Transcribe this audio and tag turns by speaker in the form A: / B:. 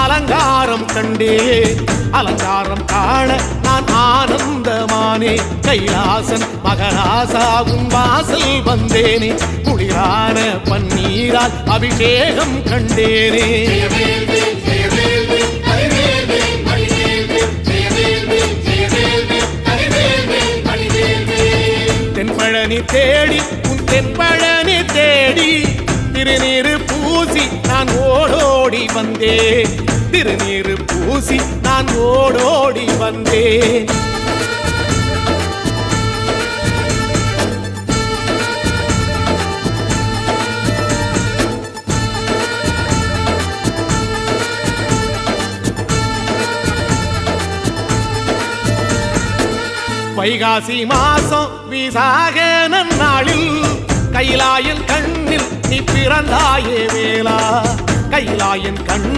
A: அலங்காரம் கண்டே அலங்காரம் காண நான் ஆனந்தமானே கைலாசன் மகராசாவும் வாசல் வந்தேனே குளிரான பன்னீரால் அபிஷேகம் கண்டேனே தென்பழனி தேடி உன் தென்பழனி தேடி திருநீரு பூசி நான் ஓடோடி வந்தேன் திருநீரு பூசி நான் ஓடோடி வந்தேன் வைகாசி மாசம் விசாக நன்னாளில் கைலாயன் கண்ணில் நீ பிறந்தாயே வேளா கைலாயன் கண்